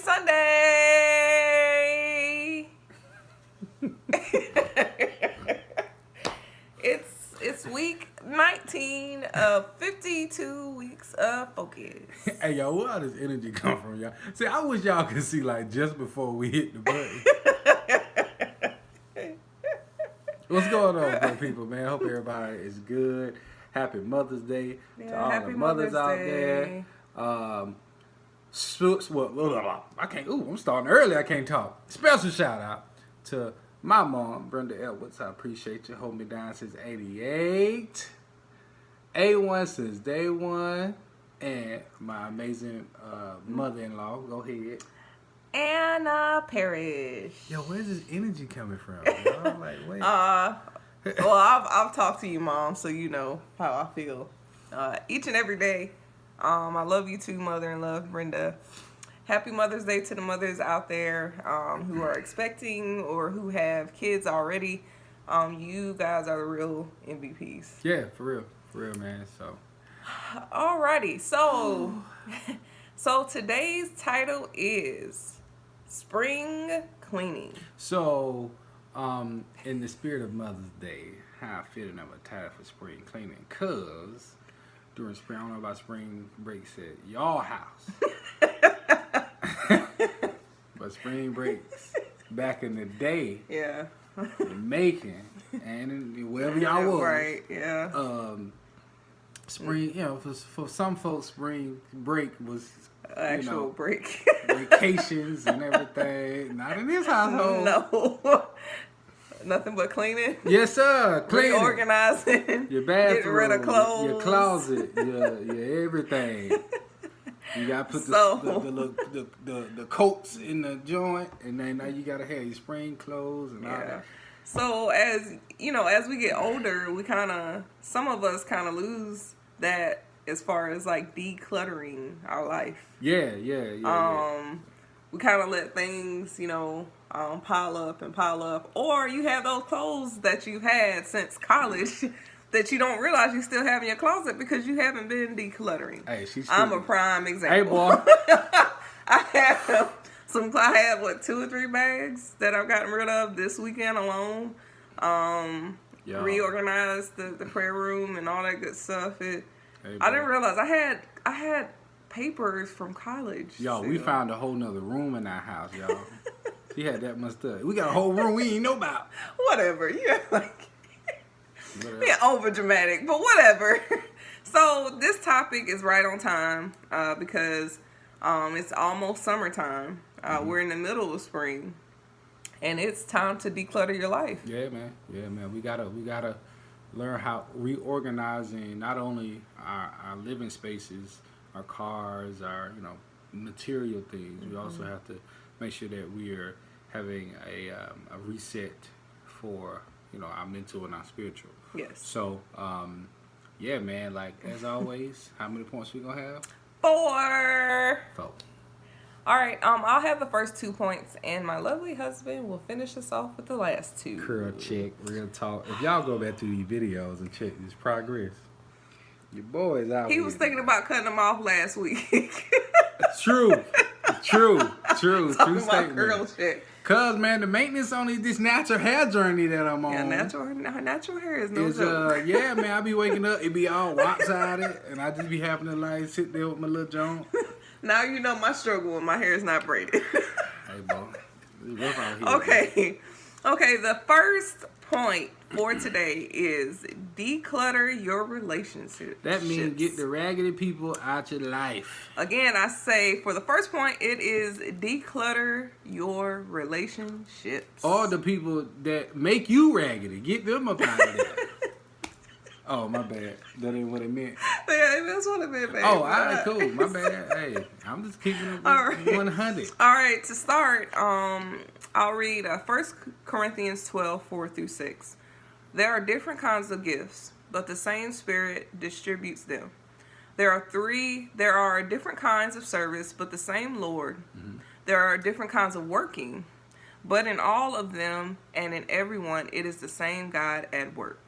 Sunday. It's week 19 of 52 weeks of focus. Hey, y'all, where all this energy come from, y'all? See, I wish y'all could see, like, just before we hit the button. What's going on, good people, man? Hope everybody is good. Happy Mother's Day to all the mothers out there. I can't. Ooh, I'm starting early. I can't talk. Special shout out to my mom, Brenda Edwards. I appreciate you. Hold me down since '88. A1 since day one. And my amazing mother-in-law. Go ahead. Anna Parrish. Yo, where's this energy coming from? I'm like, wait. Well, I've talked to you, Mom, so you know how I feel. Each and every day. I love you too, mother-in-law, Brenda. Happy Mother's Day to the mothers out there who are expecting or who have kids already. You guys are the real MVPs. Yeah, for real, man. So, alrighty, so today's title is Spring Cleaning. So, in the spirit of Mother's Day, how fitting of a title for spring cleaning, cause during spring, I don't know about spring breaks at y'all house. But spring breaks back in the day, yeah, in Macon and wherever y'all was, right? Yeah. Spring, you know, for some folks, spring break was actual break, vacations and everything. Not in this household. No. Nothing but cleaning. Yes, sir. Cleaning. Reorganizing. Your bathroom. Getting rid of clothes. Your closet. your everything. You gotta put the coats in the joint, and then now you gotta have your spring clothes and all that. So as you know, as we get older, some of us kind of lose that as far as like decluttering our life. Yeah. We kind of let things, pile up, or you have those clothes that you've had since college that you don't realize you still have in your closet because you haven't been decluttering. Hey, I'm a prime example. Hey, boy. I have 2 or 3 bags that I've gotten rid of this weekend alone. Reorganized the prayer room and all that good stuff. I didn't realize I had papers from college. Y'all, we found a whole nother room in our house, y'all. She had that much stuff. We got a whole room we ain't know about. Whatever. Yeah, over dramatic, but whatever. So this topic is right on time because it's almost summertime. We're in the middle of spring, and it's time to declutter your life. Yeah, man. We gotta learn how reorganizing not only our living spaces, our cars, our material things. We also have to make sure that we are having a reset for our mental and our spiritual. Yes. So yeah, man. Like as always, how many points we gonna have? 4. 4. All right. I'll have the first 2 points, and my lovely husband will finish us off with the last 2. Curl check, real talk. If y'all go back to these videos and check this progress, your boy's out. He was thinking about cutting them off last week. True Talking about statement. curl check. Cause man, the maintenance on this natural hair journey that I'm on. Yeah, natural hair is no joke. Yeah, man, I be waking up, it be all lopsided, and I just be having to like sit there with my little joint. Now you know my struggle when my hair is not braided. Hey, boy. Okay. The first point for today is declutter your relationships. That means get the raggedy people out your life. Again, I say for the first point, it is declutter your relationships. Or the people that make you raggedy. Get them up out of there. Oh, my bad. That ain't what it meant. Yeah, that's what it meant, baby. Oh, all right, cool. My bad. Hey, I'm just keeping it 100. All right, to start, I'll read 1 Corinthians 12, 4-6. There are different kinds of gifts, but the same Spirit distributes them. There are different kinds of service, but the same Lord. Mm-hmm. There are different kinds of working, but in all of them and in everyone, it is the same God at work.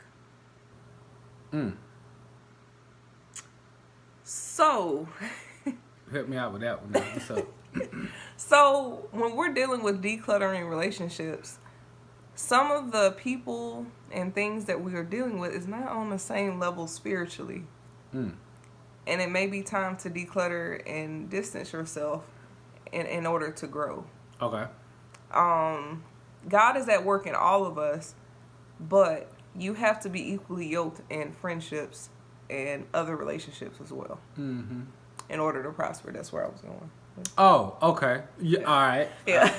So Help me out with that one. What's up? So when we're dealing with decluttering relationships, some of the people and things that we are dealing with is not on the same level spiritually. Mm. And it may be time to declutter and distance yourself in order to grow. Okay. God is at work in all of us, but you have to be equally yoked in friendships and other relationships as well. Mm-hmm. In order to prosper. That's where I was going. Oh, okay. Yeah, all right. Yeah.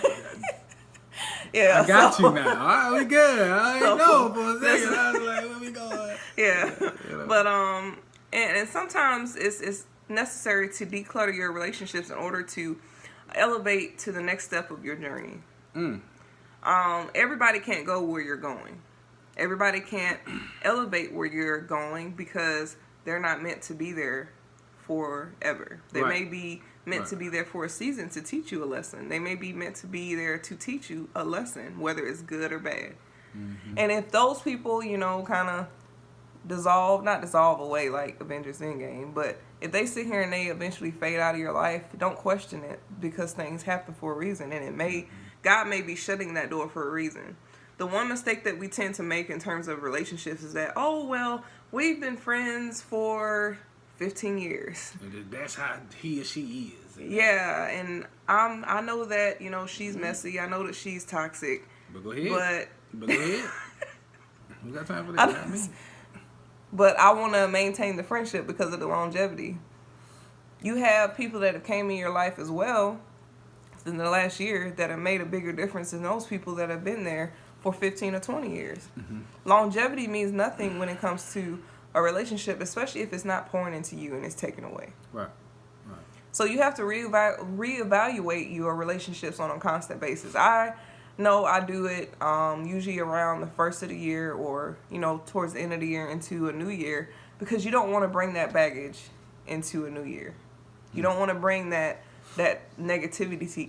Yeah. I got you now. All right, we good. I didn't know for a second. Listen. I was like, where we going? Yeah. You know. But and sometimes it's necessary to declutter your relationships in order to elevate to the next step of your journey. Mm. Everybody can't go where you're going. Everybody can't elevate where you're going because they're not meant to be there forever. They Right. may be meant to be there for a season to teach you a lesson. They may be meant to be there to teach you a lesson, whether it's good or bad. Mm-hmm. And if those people, kind of not dissolve away like Avengers Endgame, but if they sit here and they eventually fade out of your life, don't question it because things happen for a reason, and God may be shutting that door for a reason. The one mistake that we tend to make in terms of relationships is that, oh, well, we've been friends for 15 years. And that's how he or she is. Yeah, and I know that, she's messy. I know that she's toxic. But go ahead. But go ahead. We got time for that. Not me. But I want to maintain the friendship because of the longevity. You have people that have came in your life as well in the last year that have made a bigger difference than those people that have been there for 15 or 20 years. Mm-hmm. Longevity means nothing when it comes to a relationship, especially if it's not pouring into you and it's taken away. Right. So you have to reevaluate your relationships on a constant basis. I know I do it usually around the first of the year or, towards the end of the year into a new year because you don't want to bring that baggage into a new year. You don't want to bring that negativity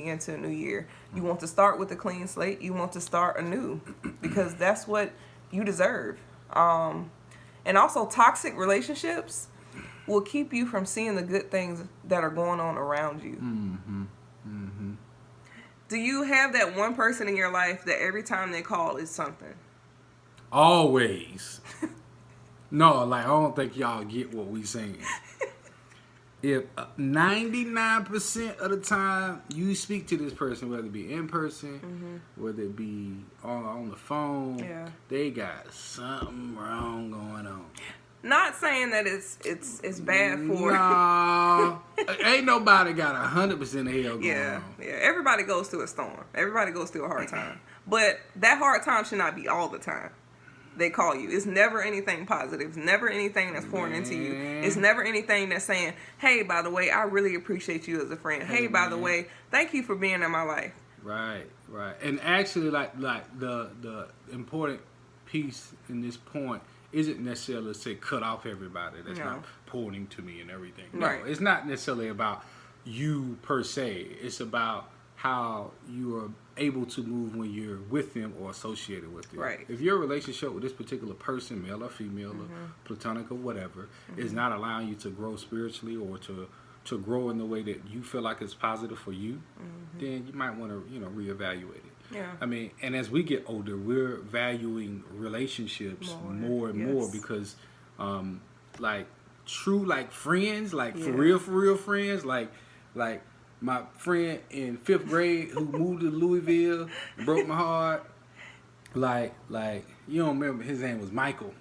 into a new year. You want to start with a clean slate. You want to start anew because that's what you deserve. And also toxic relationships will keep you from seeing the good things that are going on around you. Mm-hmm. Mm-hmm. Do you have that one person in your life that every time they call is something? Always. No, I don't think y'all get what we saying. If 99% of the time you speak to this person, whether it be in person, whether it be on the phone, they got something wrong going on. Not saying that it's bad for. Nah, ain't nobody got 100% of hell going on. Yeah. Everybody goes through a storm. Everybody goes through a hard time. But that hard time should not be all the time. They call you. It's never anything positive. It's never anything that's pouring into you. It's never anything that's saying, hey, by the way, I really appreciate you as a friend. Hey, by the way, thank you for being in my life. Right. And actually, like the important piece in this point isn't necessarily say cut off everybody that's not pouring to me and everything. No, right. It's not necessarily about you per se. It's about how you are able to move when you're with them or associated with them. Right. If your relationship with this particular person, male or female or platonic or whatever, is not allowing you to grow spiritually or to grow in the way that you feel like is positive for you, then you might want to, reevaluate it. Yeah. I mean, and as we get older, we're valuing relationships more and more because, true, friends, for real friends, like my friend in 5th grade who moved to Louisville and broke my heart. You don't remember, his name was Michael.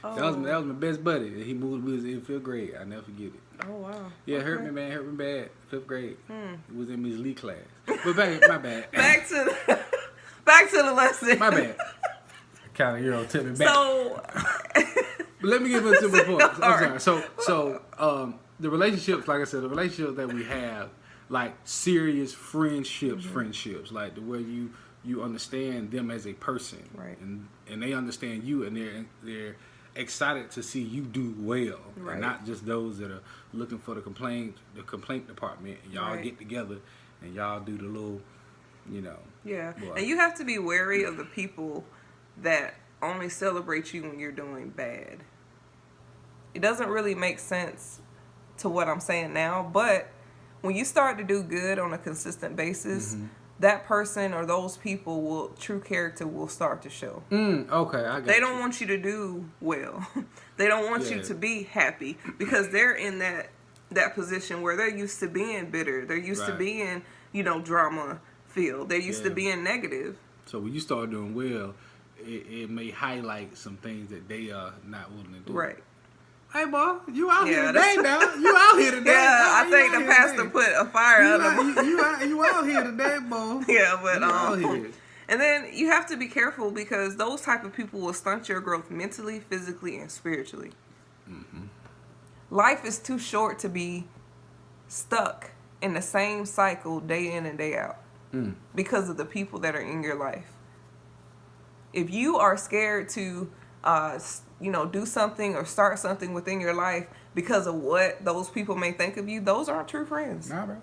Oh. That was my best buddy. He moved. We was in 5th grade. I never forget it. Oh wow. Yeah, okay. Hurt me bad. 5th grade. It was in Miss Lee class. But my bad. Back to the lesson. My bad. Kind of tip me back. So, but let me get into my point. I'm sorry. So the relationships, like I said, the relationships that we have, like serious friendships, like the way you understand them as a person, right? And they understand you, and they're excited to see you do well, right. And not just those that are looking for the complaint department. And y'all get together and y'all do the little, Yeah, boy. And you have to be wary of the people that only celebrate you when you're doing bad. It doesn't really make sense to what I'm saying now, but when you start to do good on a consistent basis, that person or those people will true character will start to show. Okay, I got They you. don't want you to do well. They don't want you Yeah. to be happy because they're in that position where they're used to being bitter. They're used to Right. being, drama filled. They're used to Yeah. being negative. So when you start doing well, it may highlight some things that they are not willing to do. Right. Hey, boy, you out Yeah, here today that's- now. You out here today. Yeah, boy. I You think out the here pastor today. put a fire You under out, them. you out here today, boy. Yeah, but You out here. and then you have to be careful because those type of people will stunt your growth mentally, physically, and spiritually. Life is too short to be stuck in the same cycle day in and day out because of the people that are in your life. If you are scared to, do something or start something within your life because of what those people may think of you, those aren't true friends. Nah, bro.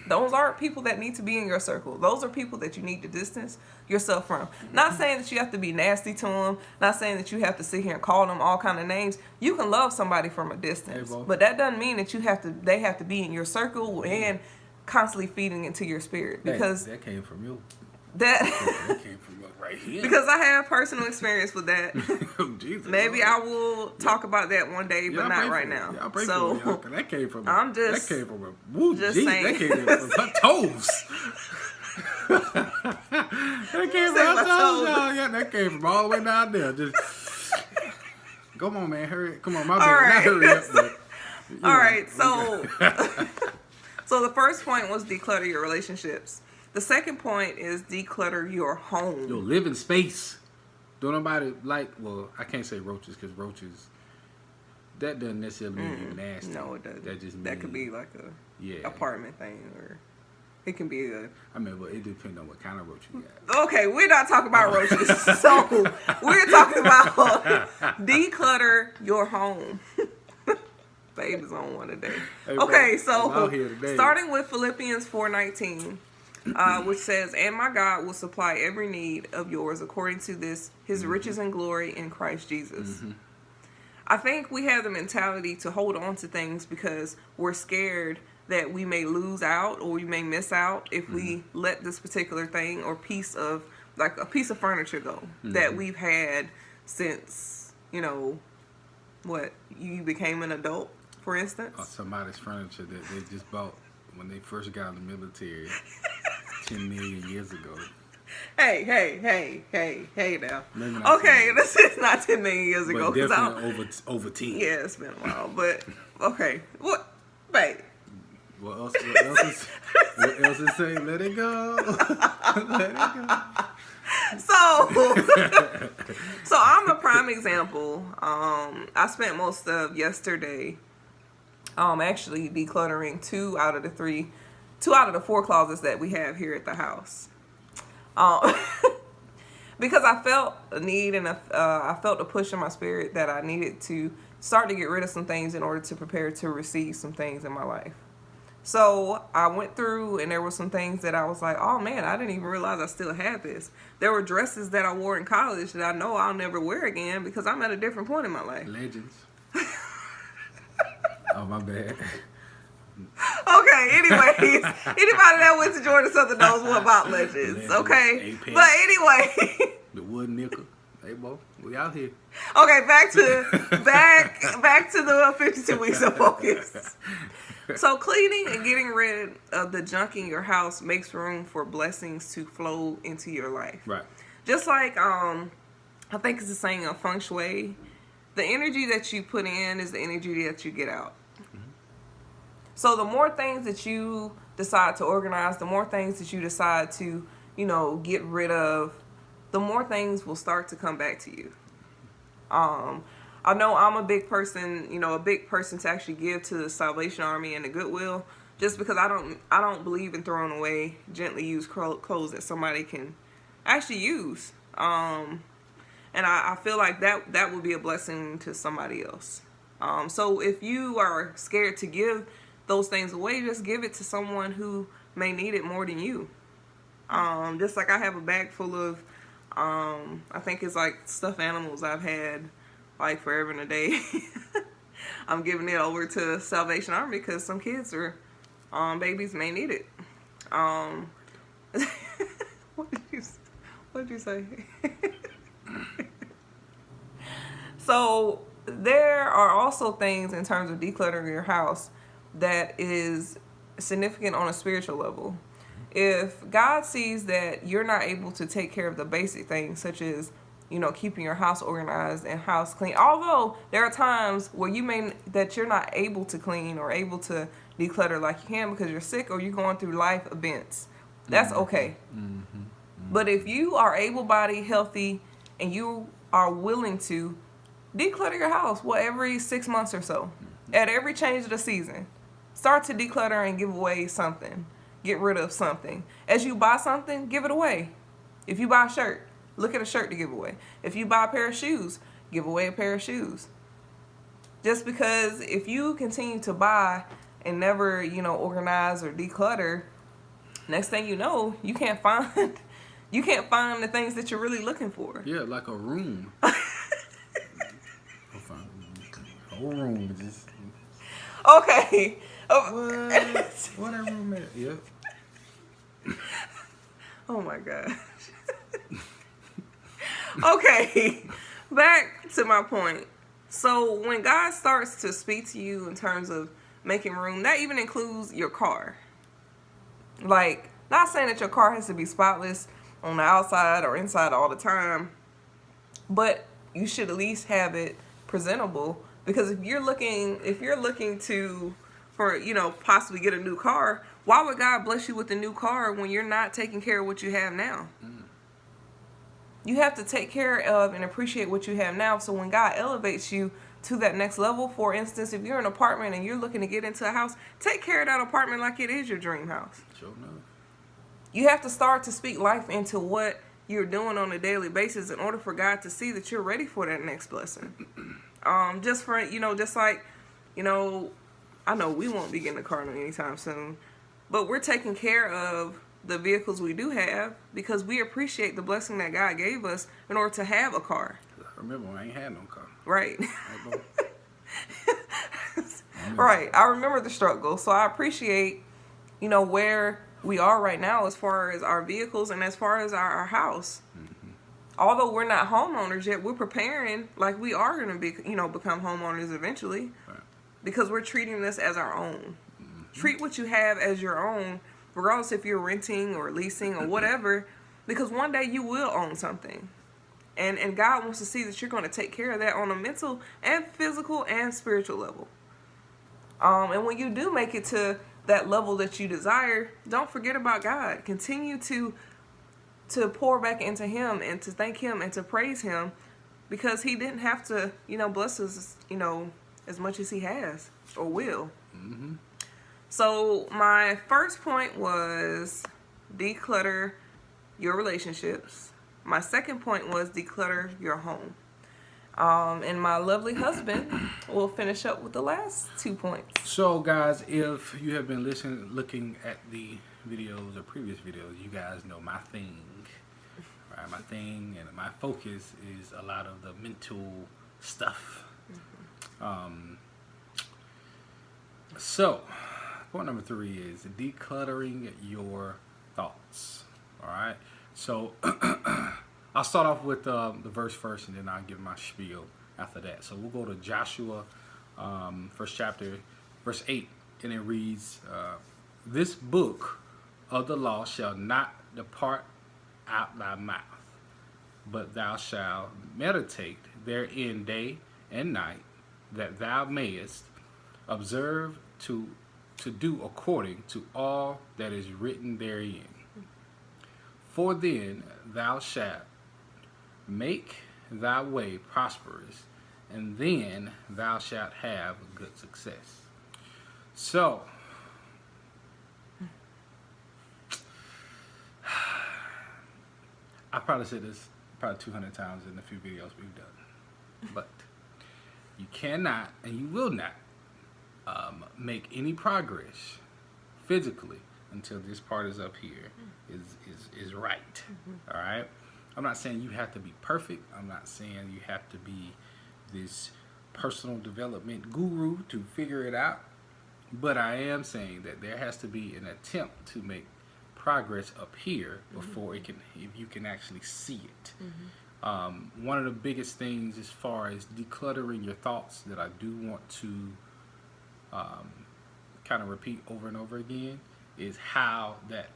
Those aren't people that need to be in your circle. Those are people that you need to distance yourself from. Not saying that you have to be nasty to them. Not saying that you have to sit here and call them all kind of names. You can love somebody from a distance, Hey, boy. but that doesn't mean that they have to be in your circle and constantly feeding into your spirit because that came from you. that That came from you right here. because I have personal experience with that. Oh, Jesus, Maybe Lord. I will talk about that one day, but Y'all not pray right for now. me. Y'all pray So for me, y'all, 'cause that came from. I'm just- That came from a. Woo, just geez, saying. That came from her toes. That came from say her my toes, toes. y'all. Yeah, that came from all the way down there. Just. Come on, man. Hurry. Come on, my bad. right. Not hurry up. But, all right, so so the first point was declutter your relationships. The second point is declutter your home. Yo, live in space. Don't nobody like. Well, I can't say roaches because roaches. That doesn't necessarily mean you're nasty. No, it doesn't. That just That could mean- be like a Yeah. apartment thing, or it can be a. I mean, but it depends on what kind of roach you got. Okay, we're not talking about roaches. So we're talking about declutter your home. Baby's on one today. Hey, bro, Okay, I'm so out here today. starting with Philippians 4:19, which says, "And my God will supply every need of yours according to His riches and glory in Christ Jesus." I think we have the mentality to hold on to things because we're scared that we may lose out or we may miss out if we let this particular thing or piece of furniture go that we've had since, what, you became an adult, for instance. Or somebody's furniture that they just bought when they first got in the military 10 million years ago. Hey now. Maybe not Okay, 10 this is not 10 million years ago. But 'cause I definitely don't- over 10. Yeah, it's been a while, but okay. What? Babe. What else is say? Let it go. Let it go. So I'm a prime example. I spent most of yesterday actually decluttering two out of the 4 closets that we have here at the house. Because I felt a need and I felt a push in my spirit that I needed to start to get rid of some things in order to prepare to receive some things in my life. So I went through and there were some things that I was like, oh man, I didn't even realize I still had this. There were dresses that I wore in college that I know I'll never wear again because I'm at a different point in my life. Legends. Oh, my bad. Okay, anyways, anybody that went to Georgia Southern knows what about Legends, Legends, okay? Apex. But anyway, The wood nickel. Hey, boy, we out here. okay, back to the 52 weeks of focus. So cleaning and getting rid of the junk in your house makes room for blessings to flow into your life. Right. Just like I think it's the saying of feng shui, the energy that you put in is the energy that you get out. So the more things that you decide to organize, the more things that you decide to, get rid of, the more things will start to come back to you. I know I'm a big person, to actually give to the Salvation Army and the Goodwill, just because I don't believe in throwing away gently used clothes that somebody can actually use. And I feel like that would be a blessing to somebody else. So if you are scared to give those things away, just give it to someone who may need it more than you. Just like I have a bag full of, I think it's like stuffed animals I've had like forever and a day. I'm giving it over to Salvation Army because some kids are Babies may need it. Um, what did you say? So there are also things in terms of decluttering your house that is significant on a spiritual level. If God sees that you're not able to take care of the basic things, such as keeping your house organized and house clean, although there are times where that you're not able to clean or able to declutter like you can because you're sick or you're going through life events, that's okay. But if you are able-bodied, healthy, and you are willing to declutter your house, every 6 months or so, at every change of the season, start to declutter and give away something. Get rid of something. As you buy something, give it away. If you buy a shirt, look at a shirt to give away. If you buy a pair of shoes, give away a pair of shoes. Just because if you continue to buy and never, organize or declutter, next thing you know, you can't find the things that you're really looking for. Yeah, like a room. Whole room just. Okay. What a room is? Yep. Oh my gosh. Okay, back to my point. So when God starts to speak to you in terms of making room, that even includes your car. Like, not saying that your car has to be spotless on the outside or inside all the time, but you should at least have it presentable. Because if you're looking to possibly get a new car, why would God bless you with a new car when you're not taking care of what you have now? You have to take care of and appreciate what you have now. So when God elevates you to that next level, for instance, if you're in an apartment and you're looking to get into a house, take care of that apartment like it is your dream house. Sure enough. You have to start to speak life into what you're doing on a daily basis in order for God to see that you're ready for that next blessing. Just like, I know we won't be getting a car anytime soon, but we're taking care of the vehicles we do have because we appreciate the blessing that God gave us in order to have a car. I remember when I ain't had no car. Right. Right. I remember the struggle. So I appreciate, where we are right now as far as our vehicles and as far as our house. Although we're not homeowners yet, we're preparing like we are going to be, become homeowners eventually. Right. Because we're treating this as our own. Treat what you have as your own, regardless if you're renting or leasing or whatever, because one day you will own something. And God wants to see that you're going to take care of that on a mental and physical and spiritual level. And when you do make it to that level that you desire, don't forget about God. Continue to pour back into Him and to thank Him and to praise Him, because He didn't have to, bless us, as much as He has or will. So my first point was declutter your relationships. My second point was declutter your home. And my lovely husband will finish up with the last 2 points. So guys, if you have been looking at the videos or previous videos, you guys know my thing. Right? My thing and my focus is a lot of the mental stuff. So point number 3 is decluttering your thoughts. All right. So I'll start off with the verse first, and then I'll give my spiel after that. So we'll go to Joshua, first chapter, verse 8, and it reads, "This book of the law shall not depart out thy mouth, but thou shalt meditate therein day and night, that thou mayest observe to do according to all that is written therein. For then thou shalt make thy way prosperous, and then thou shalt have good success." So, I probably said this 200 times in a few videos we've done, but you cannot and you will not make any progress physically until this part is up here is right. All right. I'm not saying you have to be perfect. I'm not saying you have to be this personal development guru to figure it out. But I am saying that there has to be an attempt to make progress up here before it can, if you can actually see it. One of the biggest things as far as decluttering your thoughts that I do want to kind of repeat over and over again is how that,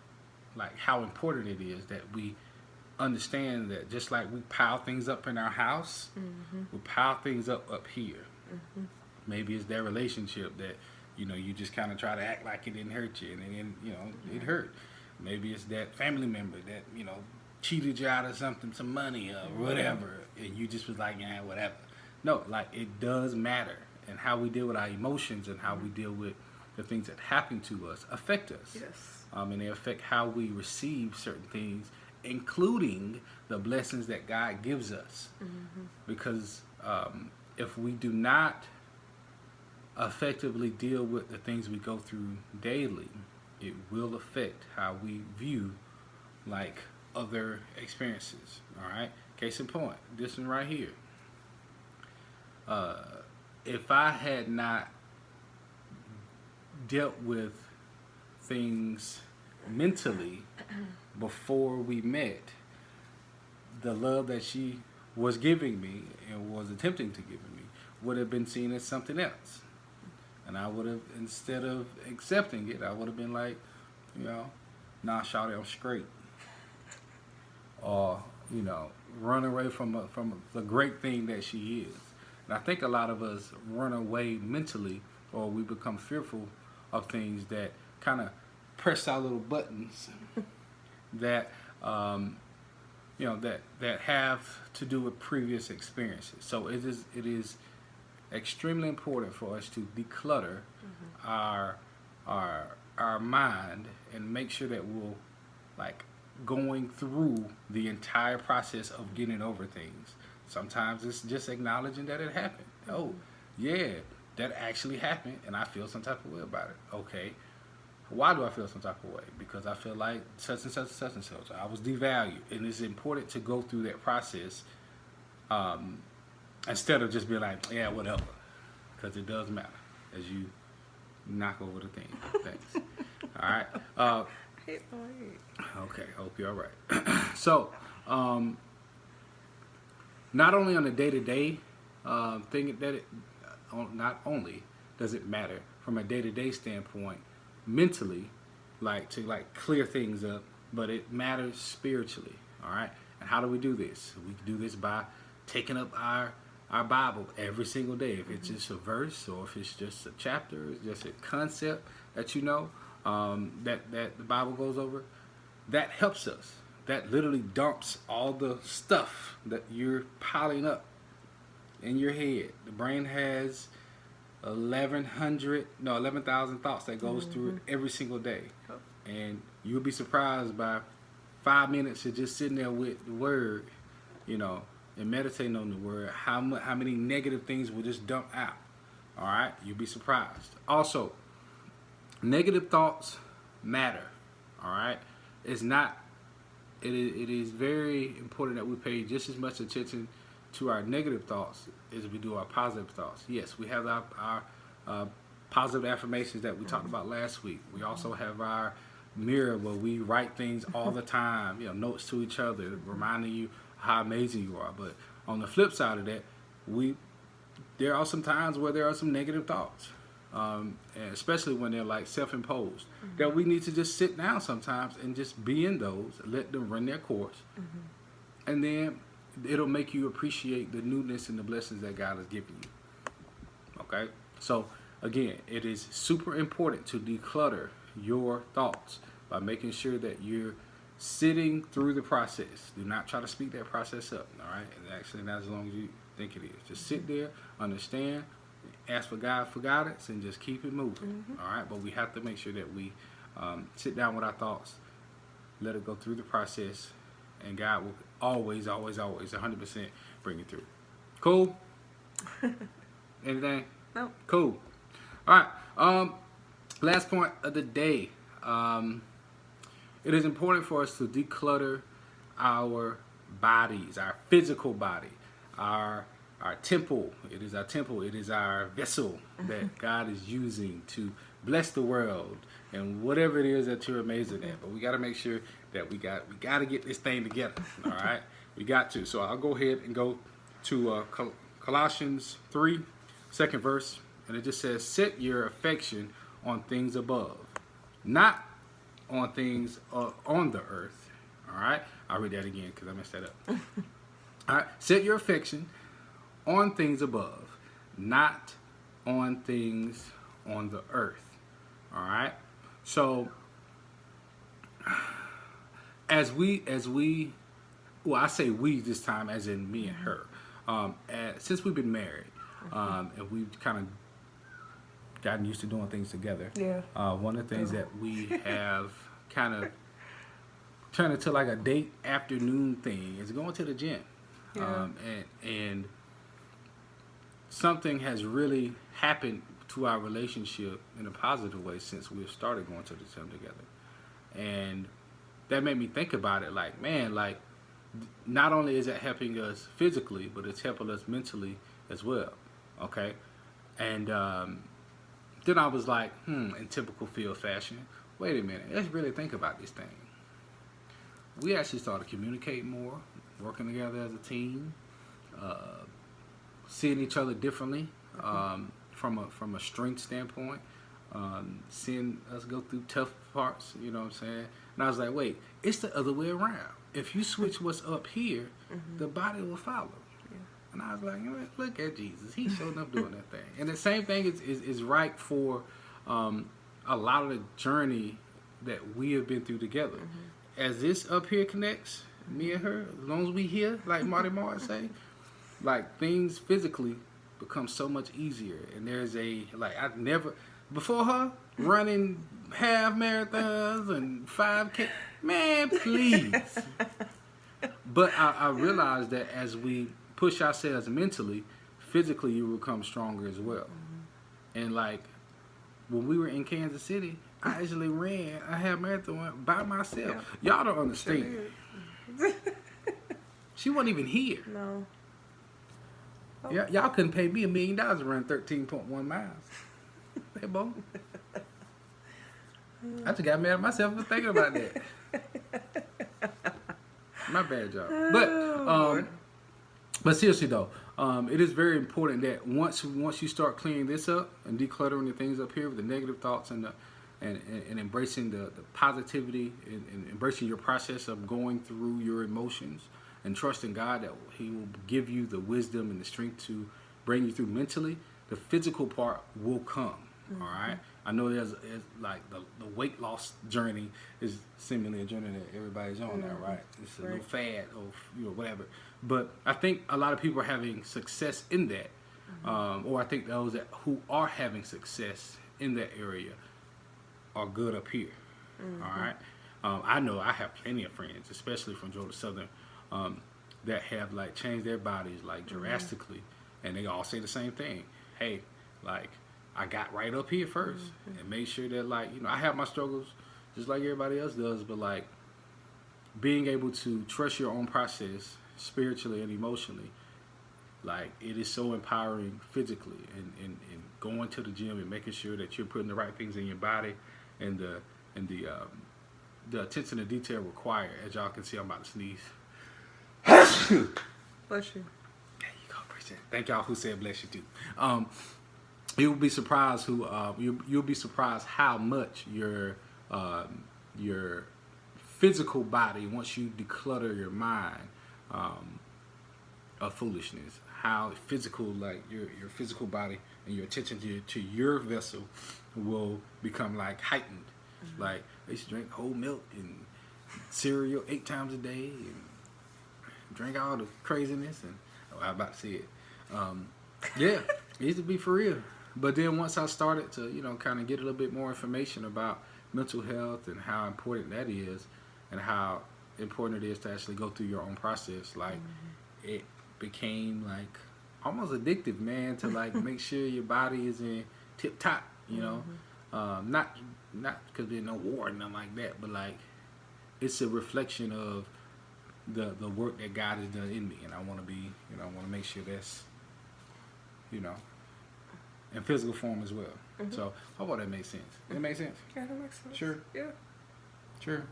like how important it is that we understand that just like we pile things up in our house, we pile things up here. Maybe it's their relationship that, you know, you just kind of try to act like it didn't hurt you, and then, you know, it hurt. Maybe it's that family member that, you know, cheated you out of something, some money or whatever, and you just was like, yeah, whatever. No, like it does matter, and how we deal with our emotions and how we deal with the things that happen to us affect us. Yes. And they affect how we receive certain things, including the blessings that God gives us. Because if we do not effectively deal with the things we go through daily, it will affect how we view like other experiences. All right, case in point, this one right here. If I had not dealt with things mentally before we met, the love that she was giving me and was attempting to give me would have been seen as something else. And I would have, instead of accepting it, I would have been like, you know, nah, shawty, I'm straight. Or, you know, run away from the great thing that she is. And I think a lot of us run away mentally, or we become fearful of things that kind of press our little buttons that, you know, that have to do with previous experiences. So it is extremely important for us to declutter our mind and make sure that we'll like going through the entire process of getting over things. Sometimes it's just acknowledging that it happened. Oh, yeah, that actually happened, and I feel some type of way about it. Okay, why do I feel some type of way? Because I feel like such and such and such and such. I was devalued, and it's important to go through that process instead of just being like, yeah, whatever, because it does matter as you knock over the thing. Thanks. All right. Okay, hope you're all right. So, not only on a day-to-day thing that not only does it matter from a day-to-day standpoint, mentally, like to like clear things up, but it matters spiritually. All right. And how do we do this? We do this by taking up our Bible every single day. If it's just a verse, or if it's just a chapter, it's just a concept that you know that the Bible goes over, that helps us. That literally dumps all the stuff that you're piling up in your head. The brain has 11,000 thoughts that goes through it every single day, and you'll be surprised by 5 minutes of just sitting there with the word, you know, and meditating on the word, how many negative things will just dump out. All right, you'll be surprised. Also, negative thoughts matter. All right, it's not. It is very important that we pay just as much attention to our negative thoughts as we do our positive thoughts. Yes, we have our positive affirmations that we talked about last week. We also have our mirror where we write things all the time, you know, notes to each other, reminding you how amazing you are. But on the flip side of that, there are some times where there are some negative thoughts, and especially when they're like self-imposed, that we need to just sit down sometimes and just be in those, let them run their course, and then it'll make you appreciate the newness and the blessings that God has given you. Okay? So, again, it is super important to declutter your thoughts by making sure that you're sitting through the process. Do not try to speed that process up, all right? And actually, not as long as you think it is. Just sit there, understand, ask for God for guidance, and just keep it moving, all right? But we have to make sure that we sit down with our thoughts, let it go through the process, and God will always, always, always 100% bring it through. Cool? Anything? No. Cool. All right. Last point of the day. It is important for us to declutter our bodies, our physical body, our temple. It is our temple. It is our vessel that God is using to bless the world and whatever it is that you're amazing at. But we got to make sure that we got to get this thing together. All right, we got to. So I'll go ahead and go to Colossians 3, second verse, and it just says, "Set your affection on things above, not on things on the earth." All right, I'll read that again because I messed that up. All right, set your affection on things above, not on things on the earth. All right. So as we, well, I say we this time, as in me and her. Since we've been married, and we've kind of gotten used to doing things together. Yeah. One of the things that we have kind of turned into like a date afternoon thing is going to the gym. Yeah. And something has really happened to our relationship in a positive way since we've started going to the gym together. And that made me think about it like, man, like, not only is it helping us physically, but it's helping us mentally as well. Okay? And then I was like, in typical Phil fashion, wait a minute, let's really think about this thing. We actually started communicating more, working together as a team, seeing each other differently, from a strength standpoint, seeing us go through tough parts, you know what I'm saying? And I was like, wait, it's the other way around. If you switch what's up here, the body will follow. Yeah. And I was like, look at Jesus. He's showing up doing that thing. And the same thing is right for a lot of the journey that we have been through together. As this up here connects, me and her, as long as we here, like Marty Martin say, like, things physically become so much easier. And there's I've never, before her, running half marathons and 5K, man, please. But I realized that as we push ourselves mentally, physically you will become stronger as well. And like, when we were in Kansas City, I actually ran a half marathon by myself. Yeah. Y'all don't understand. She wasn't even here. No. Oh. Y'all couldn't pay me $1 million to run 13.1 miles. Hey, Bo. I just got mad at myself for thinking about that. My bad, y'all. But seriously though, it is very important that once you start clearing this up and decluttering the things up here with the negative thoughts and embracing the positivity and embracing your process of going through your emotions and trusting God that He will give you the wisdom and the strength to bring you through mentally, the physical part will come. All right. I know there's like the weight loss journey is seemingly a journey that everybody's on now, right? It's a little fad or whatever. But I think a lot of people are having success in that, or I think those who are having success in that area are good up here. All right. I know I have plenty of friends, especially from Georgia Southern, that have like changed their bodies like drastically, and they all say the same thing. Hey, like, I got right up here first and made sure that, like, I have my struggles just like everybody else does, but like being able to trust your own process spiritually and emotionally, like, it is so empowering physically, and going to the gym and making sure that you're putting the right things in your body and the attention to detail required. As y'all can see, I'm about to sneeze. Bless you. There you go, appreciate it. Thank y'all who said bless you too. You'll be surprised you'll be surprised how much your physical body, once you declutter your mind of foolishness, how physical, like your physical body and your attention to your vessel will become like heightened. Like, they used to drink whole milk and cereal 8 times a day and drink all the craziness, and I was about to say it. Yeah, it used to be for real. But then once I started to, kind of get a little bit more information about mental health and how important that is and how important it is to actually go through your own process, like, it became like almost addictive, man, to like make sure your body is in tip top, not because there's no war and nothing like that, but like, it's a reflection of the work that God has done in me, and I want to be, I want to make sure that's, in physical form as well. So I hope that makes sense. Does it make sense? Yeah, that makes sense. Sure. Yeah. Sure.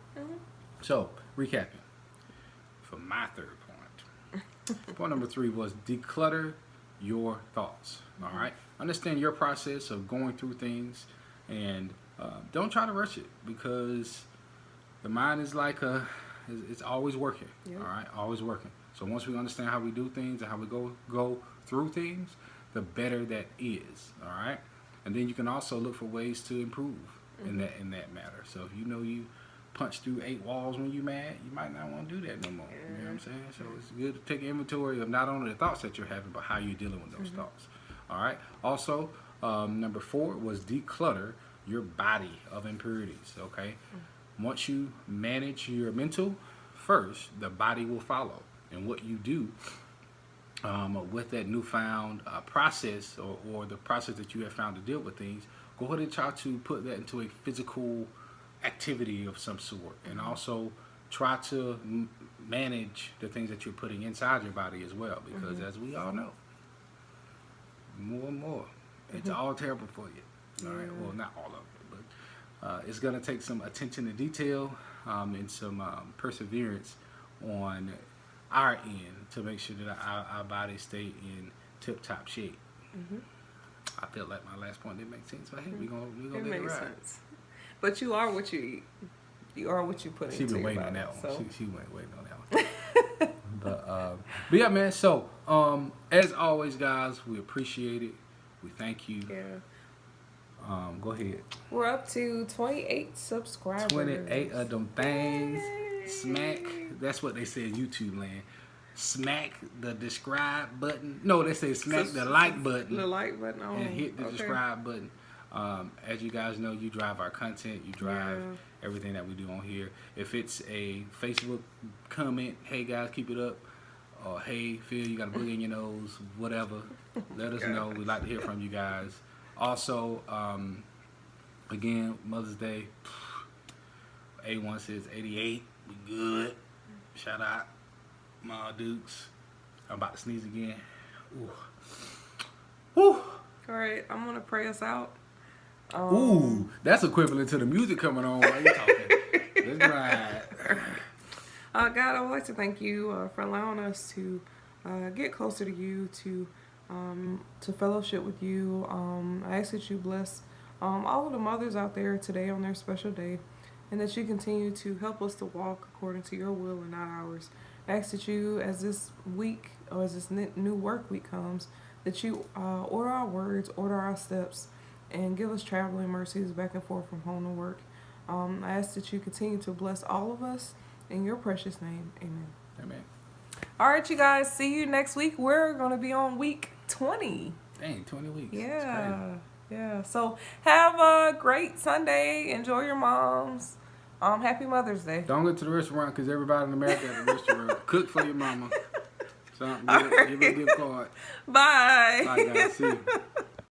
So, recapping. For my third point. Point number 3 was declutter your thoughts. All right? Understand your process of going through things, and don't try to rush it, because the mind is like it's always working. Yep. All right? Always working. So once we understand how we do things and how we go through things, the better that is. All right? And then you can also look for ways to improve in that matter. So if you know you punch through 8 walls when you're mad, you might not want to do that no more. You know what I'm saying? So it's good to take inventory of not only the thoughts that you're having, but how you're dealing with those thoughts. All right? Also, number 4 was declutter your body of impurities. Okay? Once you manage your mental first, the body will follow. And what you do with that newfound process, or the process that you have found to deal with things, go ahead and try to put that into a physical activity of some sort, and also try to manage the things that you're putting inside your body as well, because as we all know, more and more, it's all terrible for you. All right, well, not all of it, but it's going to take some attention to detail and some perseverance on our end to make sure that our bodies stay in tip-top shape. I feel like my last point didn't make sense, but hey, we're gonna It let it makes ride. sense. But you are what you eat. You are what you put She into been your waiting body. on that one. So. She went waiting on that one. but yeah, man. So as always, guys, we appreciate it. We thank you. Yeah. Go ahead. We're up to 28 subscribers. 28 of them things. Smack. That's what they say in YouTube land. Smack the subscribe button. No, they say smack the like button. The like button on. And hit the subscribe button. As you guys know, you drive our content. You drive everything that we do on here. If it's a Facebook comment, hey guys, keep it up. Or hey, Phil, you got a boogie in your nose. Whatever. Let us know. We'd like to hear from you guys. Also, again, Mother's Day. A1 says 88. We good. Shout out. Ma Dukes. I'm about to sneeze again. Ooh. Woo. All right, I'm going to pray us out. Ooh, that's equivalent to the music coming on while you're talking. Let's ride. God, I would like to thank you for allowing us to get closer to you, to fellowship with you. I ask that you bless all of the mothers out there today on their special day, and that you continue to help us to walk according to your will and not ours. I ask that you, as this week, or as this new work week comes, that you order our words, order our steps, and give us traveling mercies back and forth from home to work. I ask that you continue to bless all of us. In your precious name, amen. Amen. All right, you guys. See you next week. We're going to be on week 20. Dang, 20 weeks. Yeah. Yeah. So have a great Sunday. Enjoy your moms. Happy Mother's Day. Don't go to the restaurant, because everybody in America at the restaurant. Cook for your mama. Something. Give her a gift card. Bye. Bye, guys. See you.